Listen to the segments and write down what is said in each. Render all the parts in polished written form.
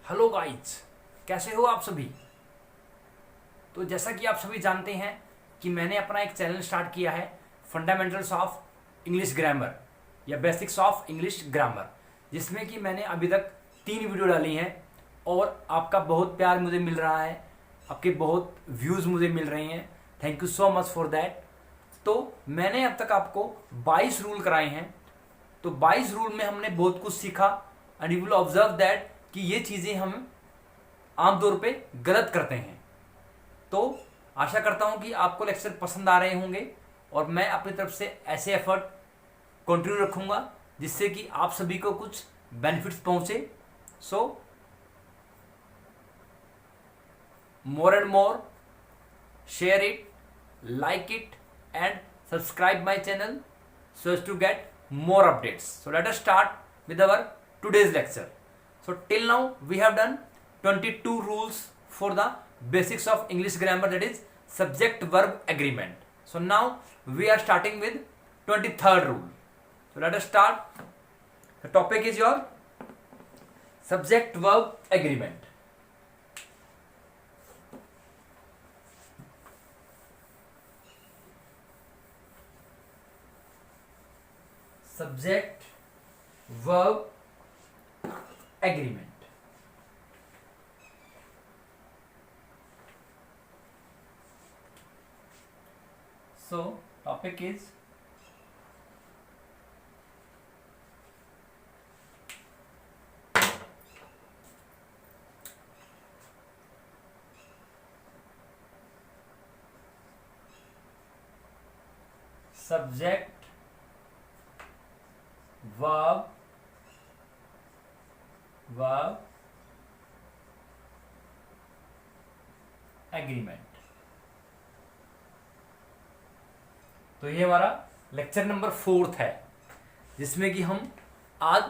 Hello guys, कैसे हो आप सभी। तो जैसा कि आप सभी जानते हैं कि मैंने अपना एक चैनल स्टार्ट किया है, फंडामेंटल्स ऑफ इंग्लिश ग्रामर या बेसिक्स ऑफ इंग्लिश ग्रामर, जिसमें कि मैंने अभी तक 3 वीडियो डाली हैं और आपका बहुत प्यार मुझे मिल रहा है, आपके बहुत व्यूज़ मुझे मिल रहे हैं। Thank you so much for that. तो मैंने अब तक आपको 22 रूल कराए हैं। तो 22 रूल में हमने बहुत कुछ सीखा and you will observe that कि ये चीज़ें हम आमतौर पे गलत करते हैं। तो आशा करता हूं कि आपको लेक्चर पसंद आ रहे होंगे और मैं अपनी तरफ से ऐसे एफर्ट कंटिन्यू रखूंगा जिससे कि आप सभी को कुछ बेनिफिट्स पहुंचे। So more and more share it, like it and subscribe my channel so as to get more updates. So let us start with our today's lecture. So till now we have done 22 rules for the basics of English grammar, that is subject verb agreement. So now we are starting with 23rd rule. So let us start. The topic is your subject verb agreement. Subject verb agreement. So topic is subject verb agreement. तो ये हमारा lecture number 4 है, जिसमें कि हम आज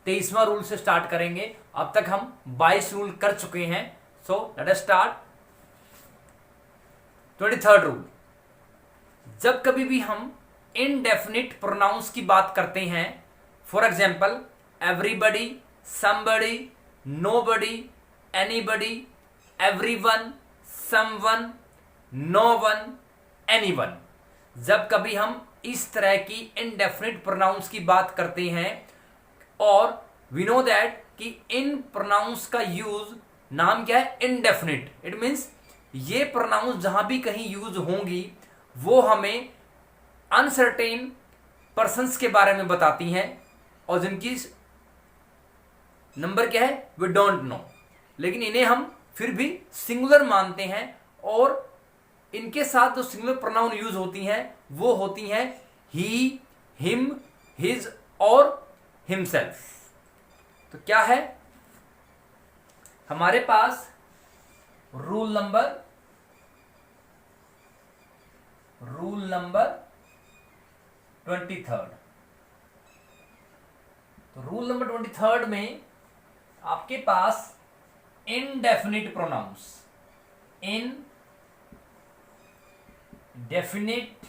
23वां rule से start करेंगे। अब तक हम 22 रूल कर चुके हैं। So let us start 23rd rule. जब कभी भी हम इनडेफिनिट प्रोनाउंस की बात करते हैं, for example everybody, somebody, nobody, anybody, everyone, someone, known, anyone, जब कभी हम इस तरह की इनडेफिनिट प्रोनाउंस की बात करते हैं और वी नो दैट कि इन प्रोनाउंस का यूज नाम क्या है, इनडेफिनिट। इट मीन्स ये प्रोनाउंस जहां भी कहीं यूज होंगी वो हमें अनसर्टेन पर्सन्स के बारे में बताती हैं और जिनकी नंबर क्या है वी डोंट नो, लेकिन इन्हें हम फिर भी सिंगुलर मानते हैं और इनके साथ जो सिंगुलर प्रोनाउन यूज होती हैं वो होती हैं ही, हिम, हिज और हिमसेल्फ। तो क्या है हमारे पास रूल नंबर 23rd। तो रूल नंबर 23rd में आपके पास इनडेफिनिट प्रोनाउंस, इनडेफिनिट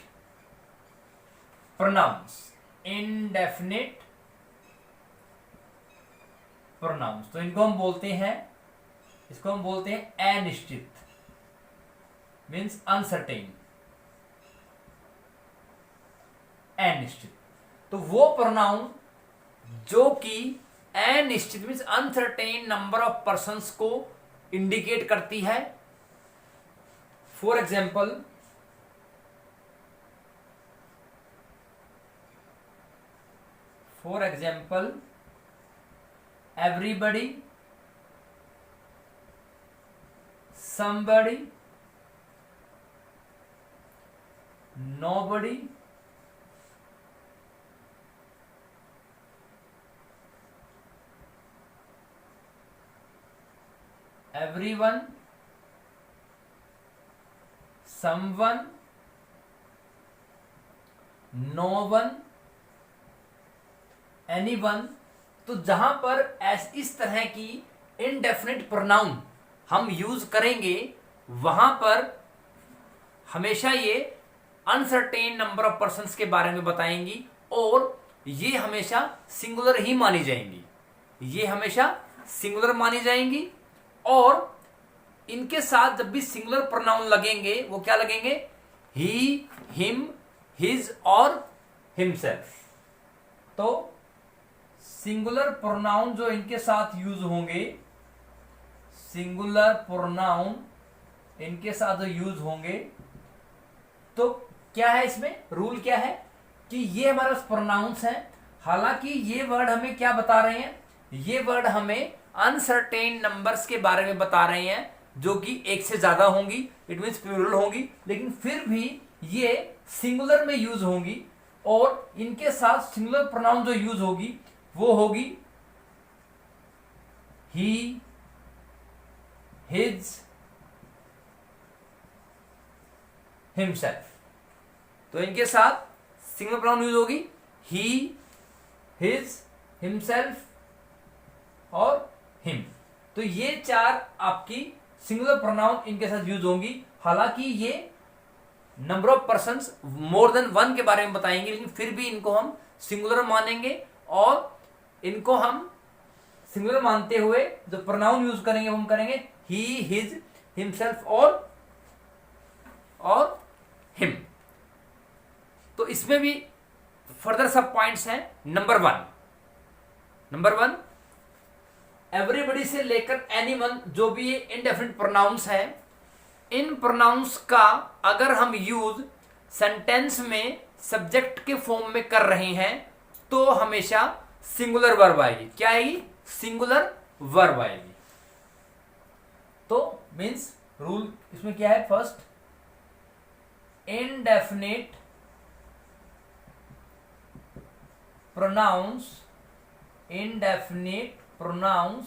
प्रोनाउंस, तो इनको हम बोलते हैं, इसको हम बोलते हैं अनिश्चित, मीन्स अनसर्टेन, अनिश्चित। तो वो प्रोनाउन जो कि अनिश्चित means uncertain number of persons को इंडिकेट करती है। For example everybody, somebody, nobody, everyone, someone, no one, anyone। तो जहां पर इस तरह की इनडेफिनिट प्रोनाउन हम यूज करेंगे वहां पर हमेशा ये अनसर्टेन नंबर ऑफ पर्सन्स के बारे में बताएंगी और ये हमेशा सिंगुलर ही मानी जाएंगी, ये हमेशा सिंगुलर मानी जाएंगी और इनके साथ जब भी सिंगुलर प्रोनाउन लगेंगे वो क्या लगेंगे, ही, हिम, हिज और हिमसेल्फ। तो सिंगुलर प्रोनाउन जो इनके साथ यूज होंगे, सिंगुलर प्रोनाउन इनके साथ जो यूज होंगे, तो क्या है इसमें रूल क्या है कि ये हमारे पास प्रोनाउंस हैं। हालांकि ये वर्ड हमें क्या बता रहे हैं, ये वर्ड हमें अनसर्टेन नंबर्स के बारे में बता रहे हैं जो कि एक से ज्यादा होंगी, इट मीन्स प्लूरल होंगी, लेकिन फिर भी ये सिंगुलर में यूज होंगी और इनके साथ सिंगुलर प्रोनाउन जो यूज होगी वो होगी ही, हिज, हिमसेल्फ। तो इनके साथ सिंगुलर प्रोनाउन यूज होगी ही, हिज, हिमसेल्फ और हिम। तो ये चार आपकी सिंगुलर प्रोनाउन इनके साथ यूज होंगी। हालांकि ये number of persons more than one के बारे में बताएंगे, लेकिन फिर भी इनको हम सिंगुलर मानेंगे और इनको हम सिंगुलर मानते हुए जो प्रोनाउन यूज करेंगे वो हम करेंगे ही, हिज, हिमसेल्फ और हिम। तो इसमें भी फर्दर सब पॉइंट्स हैं। नंबर वन एवरीबडी से लेकर एनीवन, जो भी ये इनडेफिनिट प्रोनाउंस हैं, इन प्रोनाउंस का अगर हम यूज सेंटेंस में सब्जेक्ट के फॉर्म में कर रहे हैं तो हमेशा सिंगुलर वर्ब आएगी। क्या आएगी, सिंगुलर वर्ब आएगी। तो मीन्स रूल इसमें क्या है, first indefinite pronouns, indefinite pronouns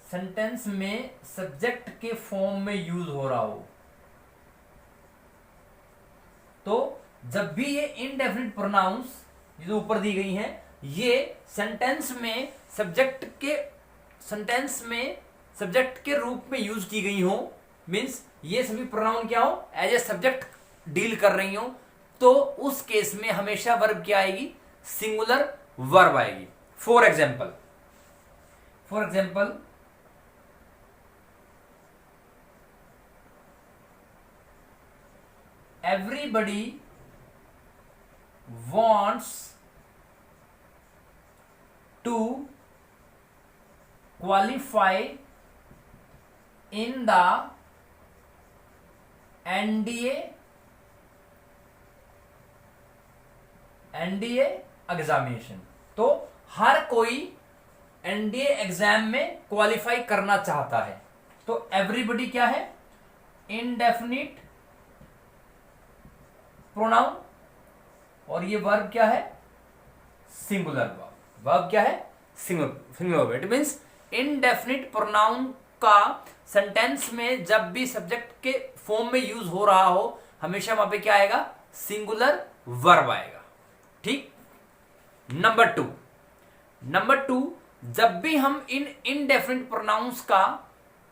sentence में सब्जेक्ट के फॉर्म में यूज हो रहा हो। तो जब भी ये इनडेफिनिट प्रोनाउंस जो ऊपर दी गई हैं, ये सेंटेंस में सब्जेक्ट के रूप में यूज की गई हो, मीन्स ये सभी प्रोनाउन क्या हो, एज ए सब्जेक्ट डील कर रही हो, तो उस केस में हमेशा वर्ब क्या आएगी, सिंगुलर वर्ब आएगी। For example everybody wants to qualify in the NDA examination. तो हर कोई एनडीए एग्जाम में क्वालिफाई करना चाहता है। तो एवरीबडी क्या है, इनडेफिनिट प्रोनाउन, और ये वर्ब क्या है, सिंगुलर वर्ब। वर्ब क्या है, singular verb. It means indefinite pronoun का सेंटेंस में जब भी सब्जेक्ट के फॉर्म में यूज हो रहा हो, हमेशा वहां पे क्या आएगा, सिंगुलर वर्ब आएगा। ठीक। नंबर टू, जब भी हम इन इनडेफिनिट प्रोनाउंस का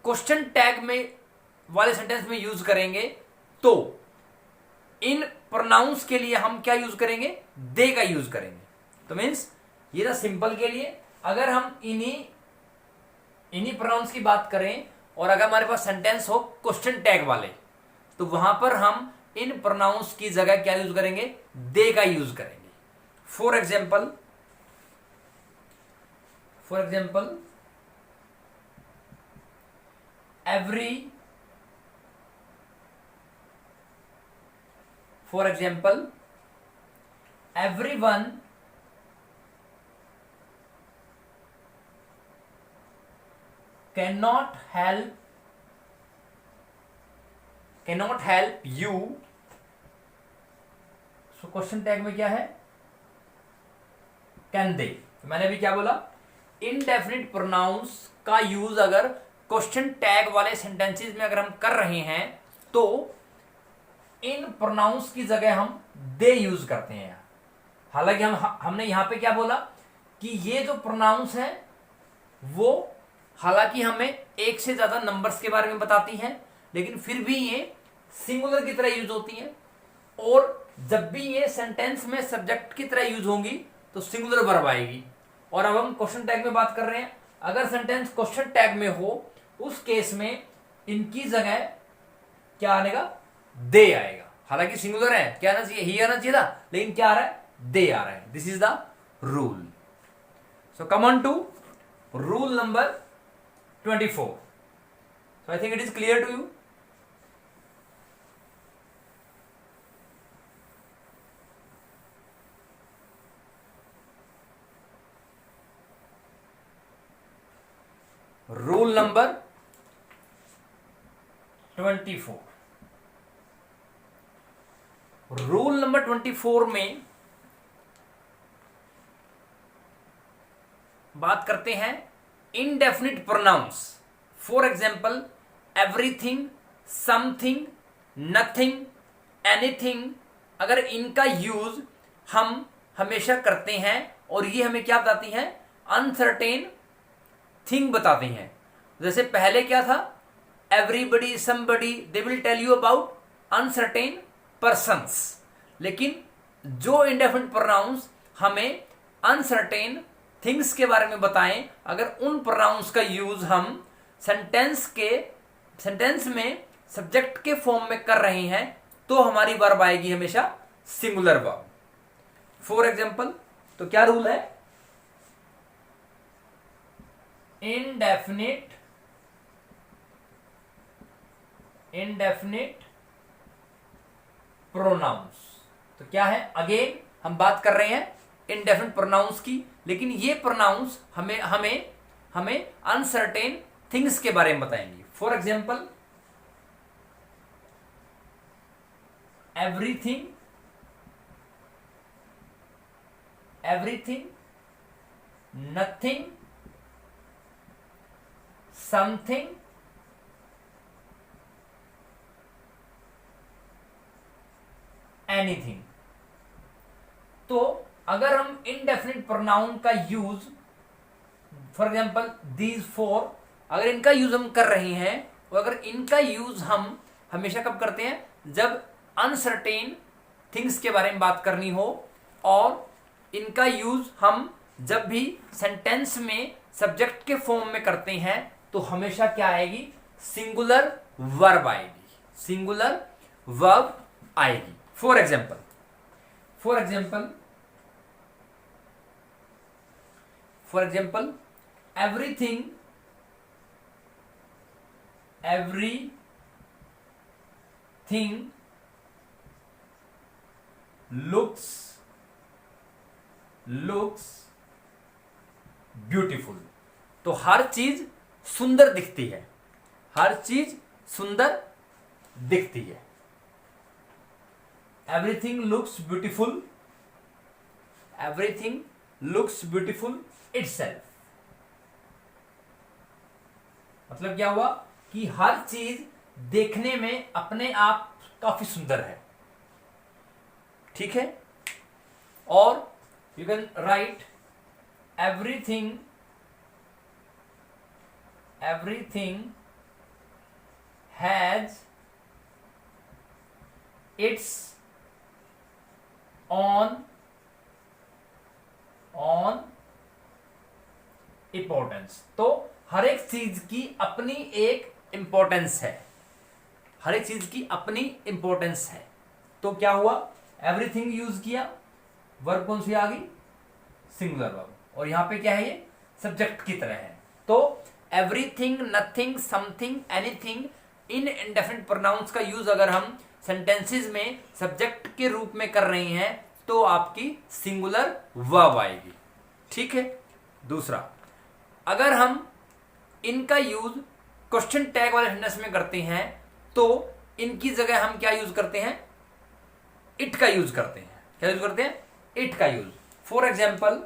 क्वेश्चन टैग में वाले सेंटेंस में यूज करेंगे, तो इन प्रोनाउंस के लिए हम क्या यूज करेंगे, दे का यूज करेंगे। तो मीन्स ये था सिंपल के लिए। अगर हम इन्हीं प्रोनाउंस की बात करें और अगर हमारे पास सेंटेंस हो क्वेश्चन टैग वाले, तो वहां पर हम इन प्रोनाउंस की जगह क्या यूज करेंगे, दे का यूज करेंगे। For example everyone cannot help you। So question tag में क्या है, कैन दे। मैंने अभी क्या बोला, इनडेफिनिट प्रोनाउंस का यूज अगर क्वेश्चन टैग वाले सेंटेंसेस में अगर हम कर रहे हैं, तो इन प्रोनाउंस की जगह हम दे यूज करते हैं। हालांकि हमने यहां पे क्या बोला कि ये जो प्रोनाउंस हैं वो हालांकि हमें एक से ज्यादा नंबर्स के बारे में बताती हैं, लेकिन फिर भी ये सिंगुलर की तरह यूज होती हैं। और जब भी ये सेंटेंस में सब्जेक्ट की तरह यूज होंगी तो सिंगुलर वर्ब आएगी। और अब हम क्वेश्चन टैग में बात कर रहे हैं, अगर सेंटेंस क्वेश्चन टैग में हो उस केस में इनकी जगह क्या आएगा, दे आएगा। हालांकि सिंगुलर है, क्या आना चाहिए, ही आना चाहिए था, लेकिन क्या आ रहा है, दे आ रहा है। This is the rule. So come on to rule number 24. So I think it is clear to you. Rule number 24. Rule number 24 में बात करते हैं indefinite pronouns. For example everything, something, nothing, anything. अगर इनका यूज हम हमेशा करते हैं और ये हमें क्या बताती हैं, अनसर्टेन थिंग बताती हैं। जैसे पहले क्या था, everybody, somebody, they will tell you about uncertain persons. लेकिन जो इंडेफिनिट प्रोनाउंस हमें अनसर्टेन थिंग्स के बारे में बताएं, अगर उन प्रोनाउंस का यूज हम सेंटेंस में सब्जेक्ट के फॉर्म में कर रहे हैं तो हमारी वर्ब आएगी हमेशा सिंगुलर वर्ब। फॉर एग्जाम्पल, तो क्या रूल है, इनडेफिनिट प्रोनाउंस। तो क्या है, अगेन हम बात कर रहे हैं इनडेफिनिट प्रोनाउंस की, लेकिन ये प्रोनाउंस हमें अनसर्टेन थिंग्स के बारे में बताएंगे। For example everything, nothing, something, anything. तो अगर हम इनडेफिनिट प्रोनाउन का use, for example these four, अगर इनका यूज हम कर रहे हैं, और अगर इनका यूज हम हमेशा कब करते हैं, जब अनसर्टेन थिंग्स के बारे में बात करनी हो, और इनका यूज हम जब भी सेंटेंस में सब्जेक्ट के फॉर्म में करते हैं तो हमेशा क्या आएगी, सिंगुलर वर्ब आएगी, सिंगुलर वर्ब आएगी। For example everything looks beautiful। तो हर चीज सुंदर दिखती है, हर चीज सुंदर दिखती है। everything looks beautiful itself। मतलब क्या हुआ कि हर चीज देखने में अपने आप काफी सुंदर है, ठीक है। और you can write everything has its own importance। तो हर एक चीज की अपनी एक इंपॉर्टेंस है, हर एक चीज की अपनी इंपॉर्टेंस है। तो क्या हुआ, एवरीथिंग यूज किया, वर्ब कौन सी आ गई, सिंगुलर वर्ब, और यहां पे क्या है, ये सब्जेक्ट की तरह है। तो एवरीथिंग, नथिंग, समथिंग, एनीथिंग, इन इंडेफिनिट प्रोनाउंस का यूज अगर हम सेंटेंसेस में सब्जेक्ट के रूप में कर रहे हैं तो आपकी सिंगुलर वर्ब आएगी, ठीक है। दूसरा, अगर हम इनका यूज क्वेश्चन टैग वाले सेंटेंस में करते हैं तो इनकी जगह हम क्या यूज करते हैं, इट का यूज करते हैं। क्या यूज करते हैं, इट का use. For example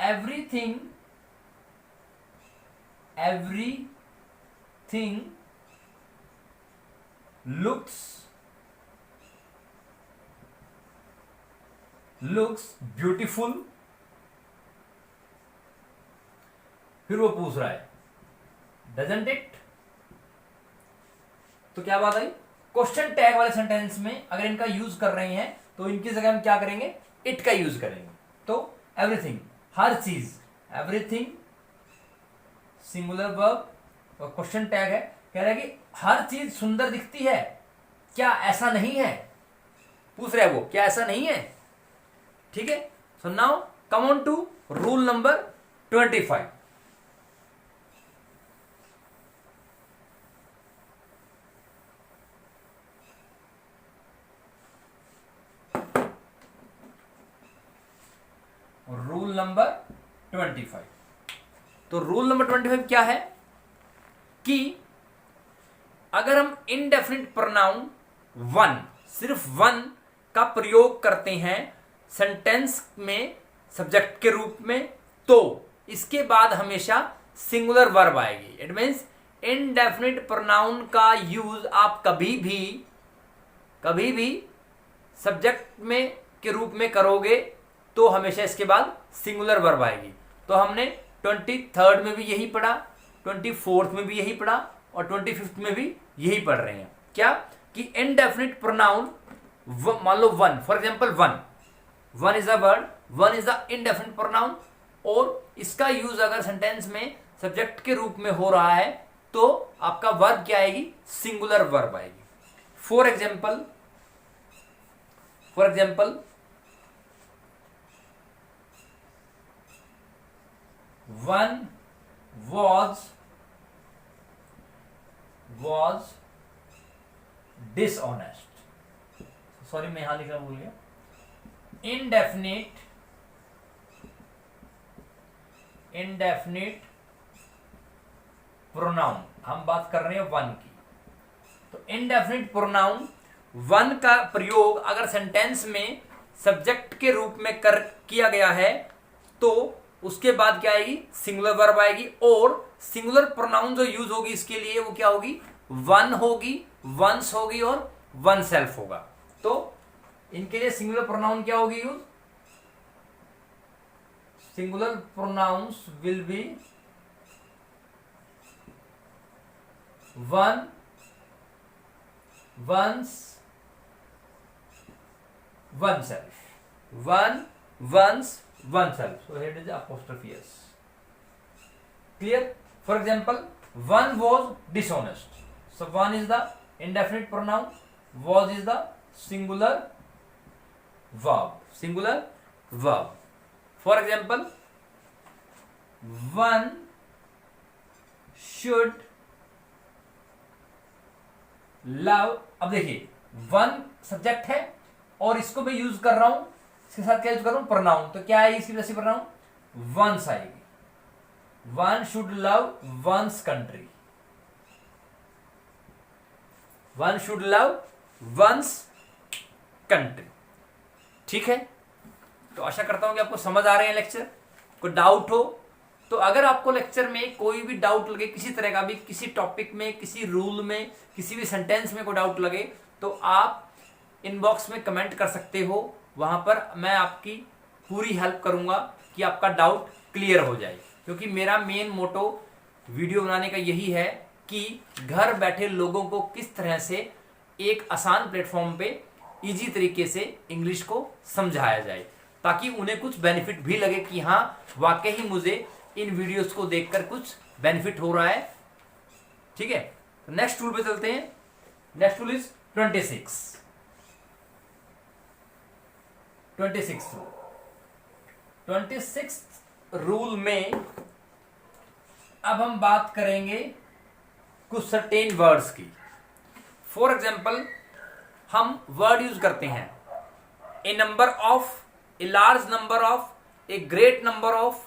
everything looks beautiful। फिर वो पूछ रहा है doesn't it। तो क्या बात आई, क्वेश्चन टैग वाले सेंटेंस में अगर इनका यूज कर रहे हैं तो इनकी जगह हम क्या करेंगे, इट का यूज करेंगे। तो एवरीथिंग, हर चीज, एवरीथिंग सिंगुलर वर्ब और क्वेश्चन टैग है, कह रहा है कि हर चीज सुंदर दिखती है, क्या ऐसा नहीं है, पूछ रहे हैं वो, क्या ऐसा नहीं है। ठीक है, so now come on to rule number 25। Rule number 25। तो रूल नंबर 25 क्या है कि अगर हम इनडेफिनिट प्रोनाउन वन, सिर्फ वन का प्रयोग करते हैं सेंटेंस में सब्जेक्ट के रूप में, तो इसके बाद हमेशा सिंगुलर वर्ब आएगी। इट मीन्स इनडेफिनिट प्रोनाउन का यूज आप कभी भी सब्जेक्ट में के रूप में करोगे तो हमेशा इसके बाद सिंगुलर वर्ब आएगी। तो हमने 23rd में भी यही पढ़ा, 24th में भी यही पढ़ा और 25th में भी यही पढ़ रहे हैं। क्या कि इनडेफिनिट प्रोनाउन, मान लो one, for example one is a word, one is a indefinite pronoun, और इसका यूज अगर सेंटेंस में सब्जेक्ट के रूप में हो रहा है तो आपका वर्ब क्या आएगी, सिंगुलर वर्ब आएगी। For example one was dishonest, sorry मैं यहां लिखना भूल गया। इनडेफिनिट प्रोनाउन, हम बात कर रहे हैं वन की। तो इनडेफिनिट प्रोनाउन वन का प्रयोग अगर सेंटेंस में सब्जेक्ट के रूप में किया गया है तो उसके बाद क्या आएगी, सिंगुलर वर्ब आएगी। और सिंगुलर प्रोनाउन जो यूज होगी इसके लिए वो क्या होगी, वन होगी, वंस होगी और वन सेल्फ होगा। तो इनके लिए सिंगुलर प्रोनाउन क्या होगी use, singular pronouns will be one, one's, oneself, one, one's, one self. So here it is apostrophe s. Clear? For example, one was dishonest. So one is the indefinite pronoun, was is the singular verb. For example, one should love. अब देखिए one subject है और इसको मैं use कर रहा हूं, इसके साथ क्या यूज कर रहा हूं, प्रोनाउन। तो क्या है इसकी वजह से प्रोनाउन, वंस आएगी। One should love one's country, one should love one's country. ठीक है, तो आशा करता हूं कि आपको समझ आ रहे हैं लेक्चर। कोई डाउट हो तो अगर आपको लेक्चर में कोई भी डाउट लगे, किसी तरह का भी, किसी टॉपिक में, किसी रूल में, किसी भी सेंटेंस में कोई डाउट लगे तो आप इनबॉक्स में कमेंट कर सकते हो। वहां पर मैं आपकी पूरी हेल्प करूंगा कि आपका डाउट क्लियर हो जाए, क्योंकि मेरा मेन मोटो वीडियो बनाने का यही है कि घर बैठे लोगों को किस तरह से एक आसान प्लेटफॉर्म पे इजी तरीके से इंग्लिश को समझाया जाए, ताकि उन्हें कुछ बेनिफिट भी लगे कि हाँ वाकई ही मुझे इन वीडियोस को देखकर कुछ बेनिफिट हो रहा है। ठीक है, तो नेक्स्ट रूल पे चलते हैं। नेक्स्ट रूल इज 26 रूल में अब हम बात करेंगे कुछ सर्टेन वर्ड्स की। फॉर एग्जाम्पल हम वर्ड यूज करते हैं a number of, a large number of, a great number of,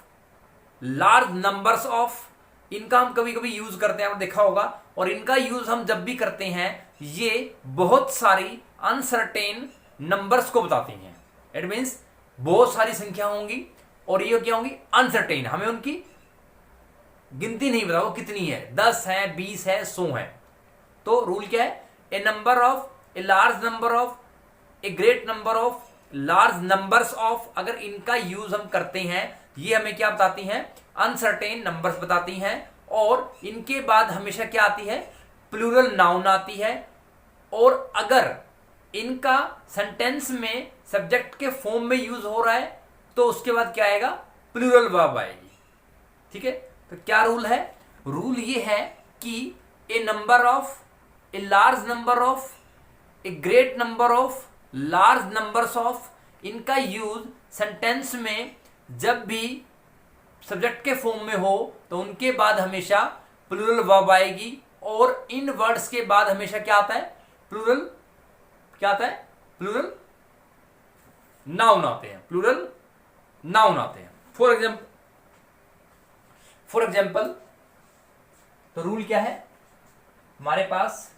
large numbers of. इनका हम कभी कभी यूज करते हैं, आपने देखा होगा। और इनका यूज हम जब भी करते हैं ये बहुत सारी अनसर्टेन नंबर्स को बताती हैं। इट मीन्स बहुत सारी संख्या होंगी और ये क्या होंगी, अनसर्टेन, हमें उनकी गिनती नहीं पता वो कितनी है, 10 है, 20 है, 100 है। तो रूल क्या है, a number of, a large number of, a great number of, large numbers of. अगर इनका यूज हम करते हैं ये हमें क्या बताती हैं, अनसर्टेन नंबर्स बताती हैं। और इनके बाद हमेशा क्या आती है, प्लूरल नाउन आती है। और अगर इनका सेंटेंस में सब्जेक्ट के फॉर्म में यूज हो रहा है तो उसके बाद क्या आएगा, प्लूरल वर्ब आएगी। ठीक है, तो क्या रूल है, रूल ये है कि a number of, a large number of, a great number of, large numbers of, इनका यूज सेंटेंस में जब भी सब्जेक्ट के फॉर्म में हो तो उनके बाद हमेशा प्लूरल वर्ब आएगी। और इन वर्ड्स के बाद हमेशा क्या आता है, प्लूरल, क्या आता है, प्लूरल नाउन आते हैं, प्लूरल नाउन आते हैं। फॉर एग्जाम्पल तो रूल क्या है हमारे पास,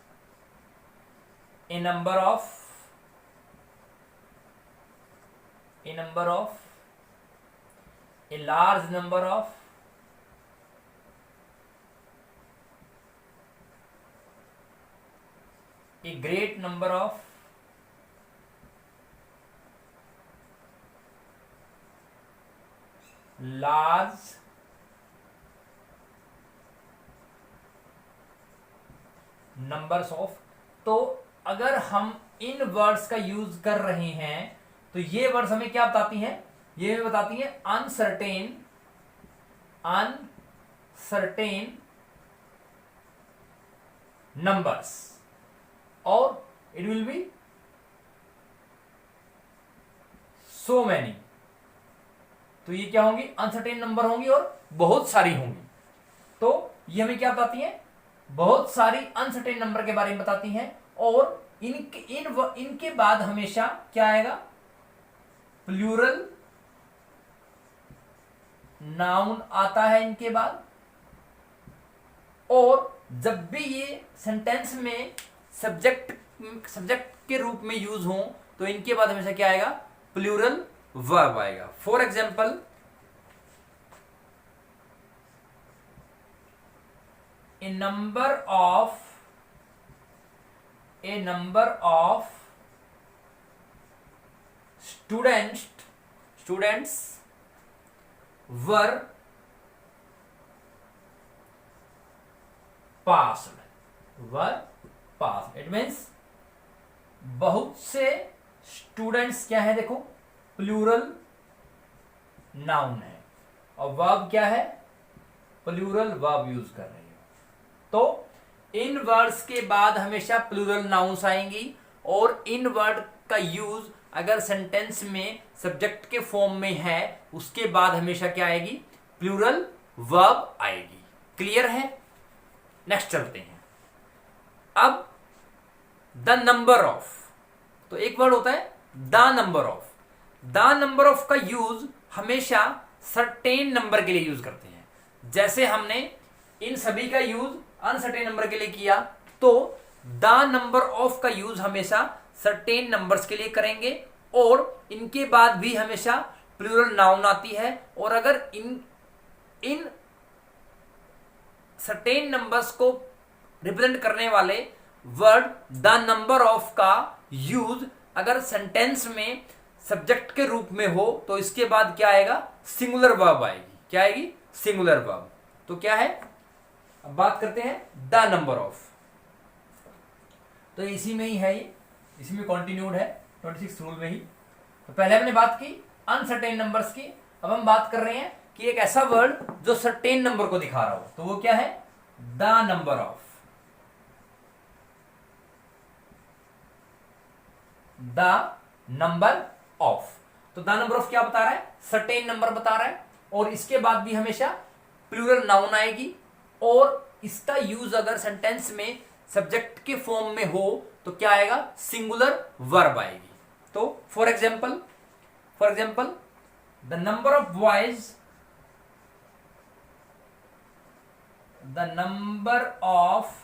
a number of, a large number of, a great number of, large numbers of. तो अगर हम इन वर्ड्स का यूज कर रहे हैं तो ये वर्ड्स हमें क्या बताती हैं, ये हमें बताती हैं अनसर्टेन नंबर्स, और it will be so many. तो ये क्या होंगी, अनसर्टेन नंबर होंगी और बहुत सारी होंगी। तो ये हमें क्या बताती हैं, बहुत सारी अनसर्टेन नंबर के बारे में बताती हैं। और इनके बाद हमेशा क्या आएगा, प्लूरल नाउन आता है इनके बाद। और जब भी ये सेंटेंस में सब्जेक्ट के रूप में यूज हो तो इनके बाद हमेशा क्या आएगा, प्लूरल वर्ब आएगा। For example, A number of students were passed, it means बहुत से स्टूडेंट्स क्या है, देखो प्लूरल नाउन है और वर्ब क्या है, प्लूरल वर्ब यूज कर रही है। तो इन वर्ड्स के बाद हमेशा प्लूरल नाउन्स आएंगी और इन वर्ड का यूज अगर सेंटेंस में सब्जेक्ट के फॉर्म में है उसके बाद हमेशा क्या आएगी, प्लूरल वर्ब आएगी। क्लियर है, नेक्स्ट चलते हैं। अब द नंबर ऑफ, तो एक वर्ड होता है the number of. The number of का यूज हमेशा सर्टेन नंबर के लिए यूज करते हैं। जैसे हमने इन सभी का यूज अनसर्टेन नंबर के लिए किया, तो द नंबर ऑफ का यूज हमेशा सर्टेन नंबर्स के लिए करेंगे और इनके बाद भी हमेशा प्लूरल नाउन आती है। और अगर इन सर्टेन नंबर्स को रिप्रेजेंट करने वाले वर्ड द नंबर ऑफ का यूज अगर सेंटेंस में सब्जेक्ट के रूप में हो तो इसके बाद क्या आएगा, सिंगुलर वर्ब आएगी। क्या आएगी, सिंगुलर वर्ब। तो क्या है, अब बात करते हैं द नंबर ऑफ। तो इसी में ही है, ये इसी में कंटिन्यूड है 26 रूल में ही। तो पहले हमने बात की अनसर्टेन नंबर्स की, अब हम बात कर रहे हैं कि एक ऐसा वर्ड जो सर्टेन नंबर को दिखा रहा हो, तो वो क्या है, the number of. The number of, तो द नंबर ऑफ क्या बता रहा है, सर्टेन नंबर बता रहा है और इसके बाद भी हमेशा प्लूरल नाउन आएगी और इसका यूज अगर सेंटेंस में सब्जेक्ट के फॉर्म में हो तो क्या आएगा, सिंगुलर वर्ब आएगी। तो for example the number of boys, the number of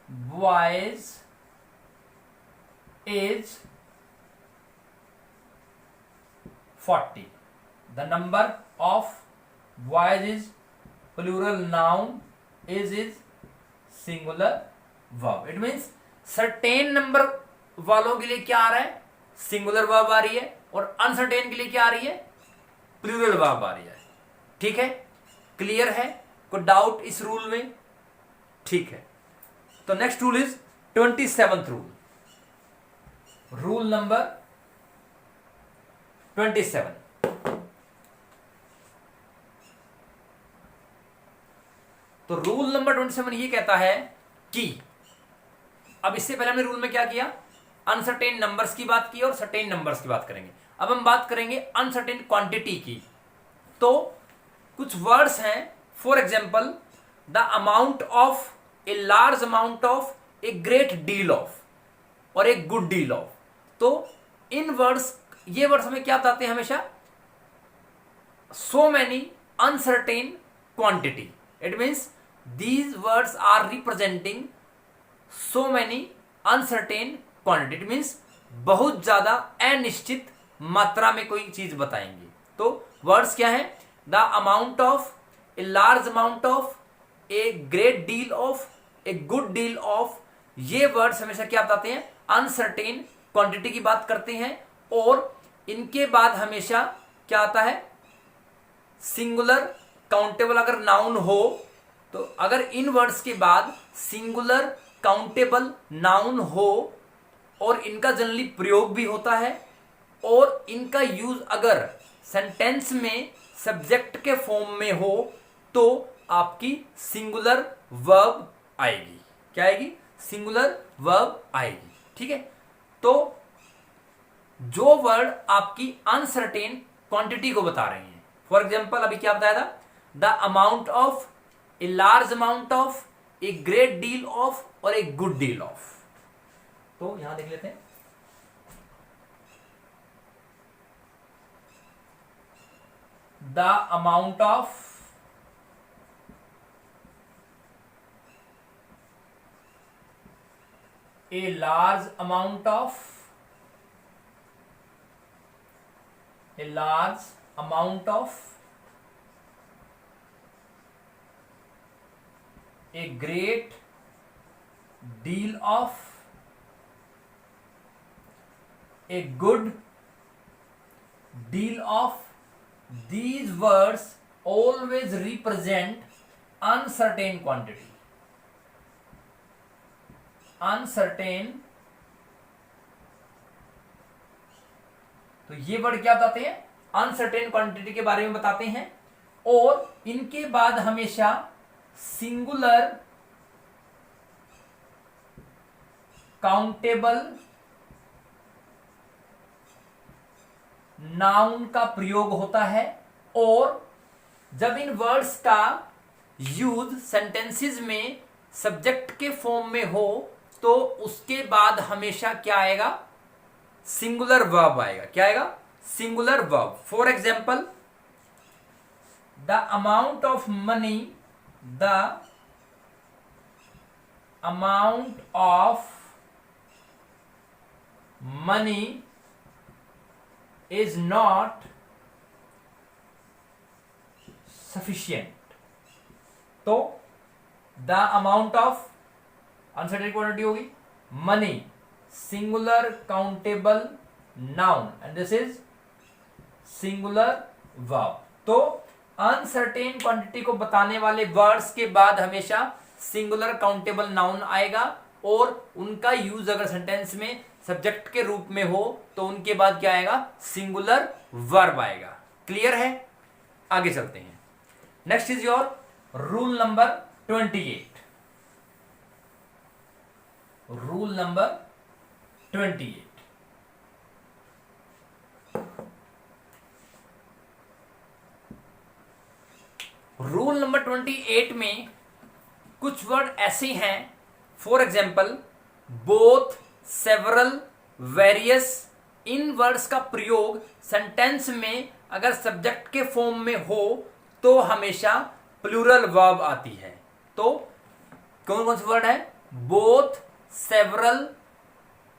boys is 40. The number of boys is plural noun, is singular verb. It means certain number वालों के लिए क्या आ रहा है, सिंगुलर वर्ब आ रही है और अनसर्टेन के लिए क्या आ रही है, प्लूरल वर्ब आ रही है। ठीक है, क्लियर है, कोई डाउट इस रूल में? ठीक है, तो next rule is 27th rule, rule number 27। तो रूल नंबर 27 ये कहता है कि, अब इससे पहले हमने रूल में क्या किया, अनसर्टेन नंबर्स की बात की और सर्टेन नंबर्स की बात करेंगे। अब हम बात करेंगे अनसर्टेन क्वांटिटी की। तो कुछ वर्ड्स हैं, for example the amount of, a large amount of, a great deal of और ए गुड डील ऑफ। तो इन वर्ड्स, ये वर्ड्स हमें क्या बताते हैं हमेशा, so many uncertain quantity. It means these words are representing so many uncertain quantity. It means बहुत ज्यादा अनिश्चित मात्रा में कोई चीज बताएंगे। तो वर्ड्स क्या है, the amount of, a large amount of, a great deal of, a good deal of. ये वर्ड्स हमेशा क्या बताते हैं, अनसर्टेन क्वांटिटी की बात करते हैं। और इनके बाद हमेशा क्या आता है, सिंगुलर काउंटेबल अगर नाउन हो, तो अगर इन वर्ड्स के बाद सिंगुलर काउंटेबल नाउन हो और इनका जनरली प्रयोग भी होता है, और इनका यूज अगर सेंटेंस में सब्जेक्ट के फॉर्म में हो, तो आपकी सिंगुलर वर्ब आएगी। क्या आएगी, सिंगुलर वर्ब आएगी। ठीक है। तो जो वर्ड आपकी अनसर्टेन क्वांटिटी को बता रहे हैं, फॉर एग्जाम्पल अभी क्या बताया था, the amount of, a large amount of, a great deal of और ए गुड डील ऑफ। तो यहां देख लेते हैं, the amount of, a large amount of, a large amount of, a great deal of, a good deal of. These words always represent uncertain quantity, uncertain। तो ये word क्या बताते हैं, अनसर्टेन क्वांटिटी के बारे में बताते हैं। और इनके बाद हमेशा सिंगुलर काउंटेबल नाउन का प्रयोग होता है। और जब इन वर्ड्स का यूज सेंटेंसेस में सब्जेक्ट के फॉर्म में हो, तो उसके बाद हमेशा क्या आएगा, सिंगुलर वर्ब आएगा। क्या आएगा, singular verb. For example, the amount of money, the amount of money is not sufficient. तो the amount of uncertain quantity होगी, money singular countable noun and this is singular verb. तो uncertain quantity को बताने वाले words के बाद हमेशा singular countable noun आएगा, और उनका यूज अगर सेंटेंस में सब्जेक्ट के रूप में हो, तो उनके बाद क्या आएगा, सिंगुलर वर्ब आएगा। क्लियर है, आगे चलते हैं। Next is your rule number 28। Rule number 28। Rule number 28 में कुछ वर्ड ऐसे हैं, for example both, several, various. In words का प्रयोग सेंटेंस में अगर सब्जेक्ट के फॉर्म में हो, तो हमेशा प्लूरल वर्ब आती है। तो कौन कौन से वर्ड है, बोथ, सेवरल,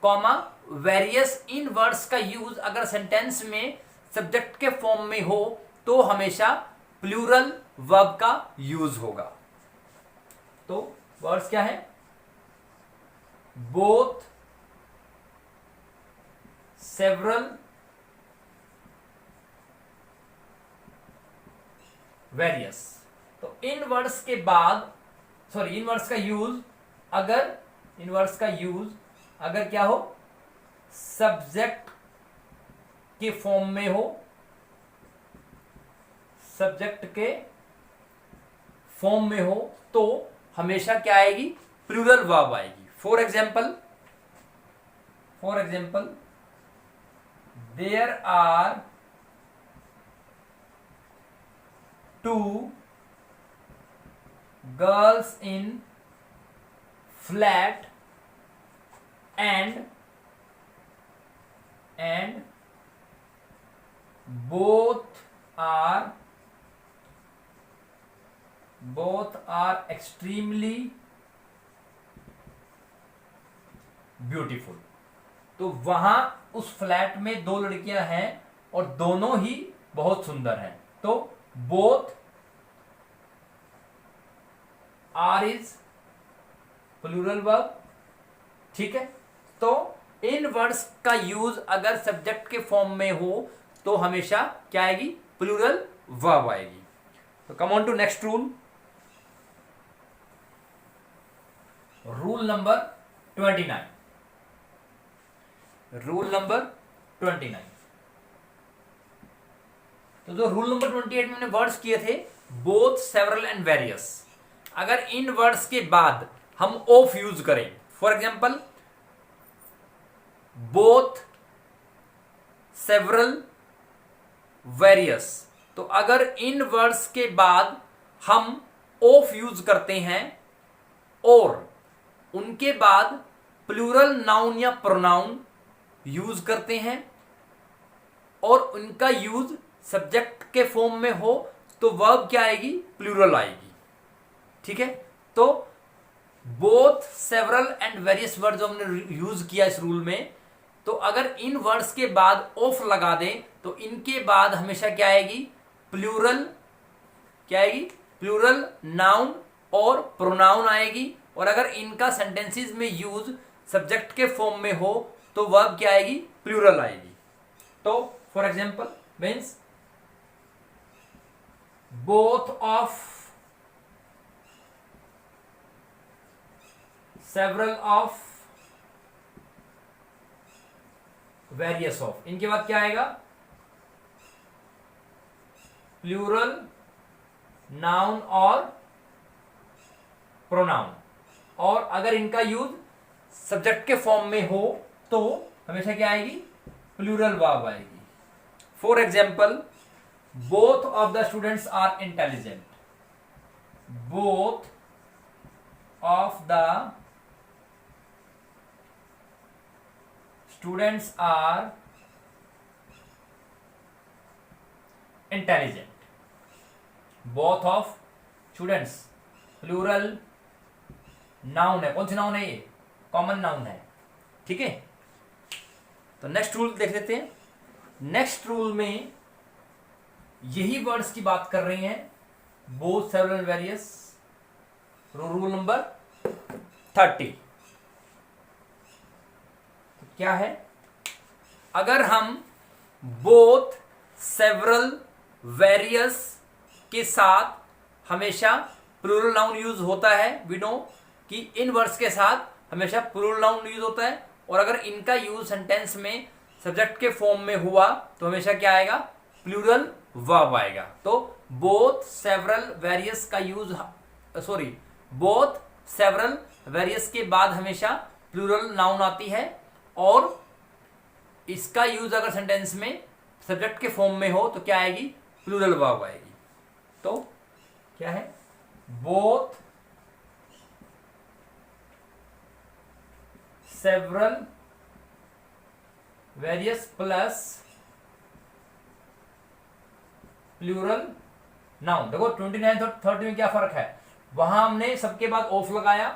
कॉमा, वेरियस। इन वर्ड्स का यूज अगर सेंटेंस में सब्जेक्ट के फॉर्म में हो, तो हमेशा प्लूरल वर्ब का यूज होगा। तो वर्ड्स क्या है, बोथ, सेवरल, वेरियस। तो इन वर्ड्स के बाद, इन वर्ड्स का यूज अगर इनवर्स का यूज अगर क्या हो, सब्जेक्ट के फॉर्म में हो, सब्जेक्ट के फॉर्म में हो तो हमेशा क्या आएगी, प्लूरल वर्ब आएगी। For example there are 2 girls in flat and both are extremely beautiful। तो वहां उस फ्लैट में 2 लड़कियां हैं और दोनों ही बहुत सुंदर हैं, तो both are is plural verb. ठीक है, तो इन वर्ड्स का यूज अगर सब्जेक्ट के फॉर्म में हो तो हमेशा क्या आएगी, प्लूरल वर्ब आएगी। तो come on to next rule, rule number 29। Rule number 29, तो जो रूल नंबर 28 में हमने वर्ड्स किए थे, बोथ, सेवरल एंड वेरियस, अगर इन वर्ड्स के बाद हम ऑफ यूज करें, for example both, several, various, तो अगर इन वर्ड्स के बाद हम ऑफ यूज करते हैं और उनके बाद प्लूरल नाउन या प्रोनाउन यूज करते हैं और उनका यूज सब्जेक्ट के फॉर्म में हो तो वर्ब क्या आएगी, प्लूरल आएगी। ठीक है, तो both, several and various word जो हमने यूज किया इस रूल में, तो अगर इन वर्ड्स के बाद ऑफ लगा दें तो इनके बाद हमेशा क्या आएगी, प्लूरल, क्या आएगी, प्लूरल नाउन और प्रोनाउन आएगी। और अगर इनका सेंटेंसेस में यूज सब्जेक्ट के फॉर्म में हो तो वर्ब क्या आएगी, प्लूरल आएगी। तो for example means both of, several of, various of, इनके बाद क्या आएगा, प्लूरल नाउन और प्रोनाउन। और अगर इनका यूज सब्जेक्ट के फॉर्म में हो तो हमेशा क्या आएगी, प्लूरल वर्ब आएगी। For example both of the students are intelligent, both of the students are intelligent, both of students, plural noun है, कौन सी नाउन है, ये कॉमन नाउन है। ठीक है, तो नेक्स्ट रूल देख लेते हैं। नेक्स्ट रूल में यही वर्ड्स की बात कर रही हैं, both, several, various. Rule number 30 तो क्या है, अगर हम बोथ, सेवरल, वेरियस के साथ हमेशा प्लूरल नाउन यूज होता है, वी नो कि इन वर्ड्स के साथ हमेशा प्लूरल नाउन यूज होता है, और अगर इनका यूज सेंटेंस में सब्जेक्ट के फॉर्म में हुआ तो हमेशा क्या आएगा, प्लूरल वर्ब आएगा। तो बोथ, सेवरल, वेरियस का use, sorry, both, several, various के बाद हमेशा प्लूरल नाउन आती है और इसका यूज अगर सेंटेंस में सब्जेक्ट के फॉर्म में हो तो क्या आएगी, प्लूरल वर्ब आएगी। तो क्या है, both, several, various plus plural noun. देखो 29 और 30 में क्या फर्क है, वहां हमने सबके बाद ऑफ लगाया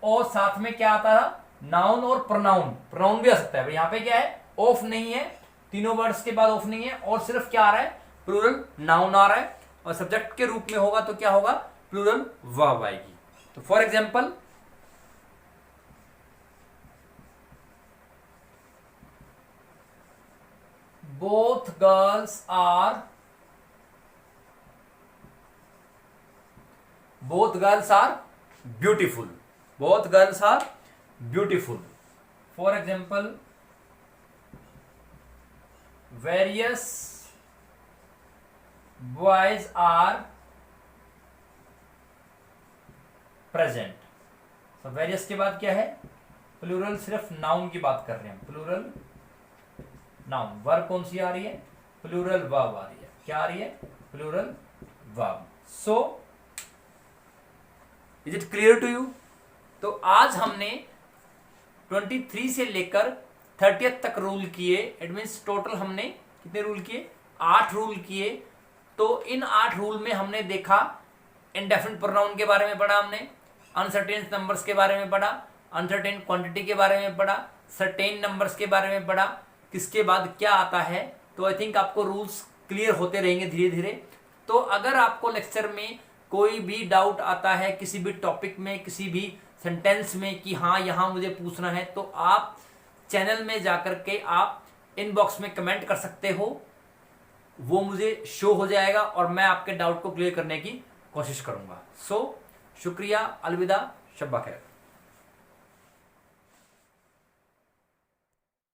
और साथ में क्या आता था, नाउन और प्रोनाउन, प्रोनाउन भी आ सकता है। यहाँ पे क्या है, ऑफ नहीं है, तीनों वर्ड्स के बाद ऑफ नहीं है और सिर्फ क्या आ रहा है, प्लूरल नाउन आ रहा है, और सब्जेक्ट के रूप में होगा तो क्या होगा, प्लूरल वर्ब आएगी। तो for example both girls are beautiful, both girls are beautiful. For example, various boys are present. तो वेरियस के बाद क्या है? प्लूरल, सिर्फ नाउन की बात कर रहे हैं, प्लूरल नाउन। वर्ब कौन सी आ रही है? प्लूरल वर्ब आ रही है। क्या आ रही है? Plural verb. So is it clear to you? तो आज हमने 23 से लेकर 30 तक रूल किए। इट मीन्स टोटल हमने कितने रूल किए? 8 रूल किए। तो इन 8 रूल में हमने देखा, इंडेफिनिट प्रोनाउन के बारे में पढ़ा हमने, अनसर्टेन नंबर्स के बारे में पढ़ा, अनसर्टेन क्वांटिटी के बारे में पढ़ा, सर्टेन नंबर्स के बारे में पढ़ा, किसके बाद क्या आता है। तो आई थिंक आपको रूल्स क्लियर होते रहेंगे धीरे धीरे। तो अगर आपको लेक्चर में कोई भी डाउट आता है किसी भी टॉपिक में, किसी भी सेंटेंस में कि हाँ यहाँ मुझे पूछना है, तो आप चैनल में जाकर के आप इनबॉक्स में कमेंट कर सकते हो, वो मुझे शो हो जाएगा और मैं आपके डाउट को क्लियर करने की कोशिश करूंगा। सो शुक्रिया, अलविदा, शब्बा खैर।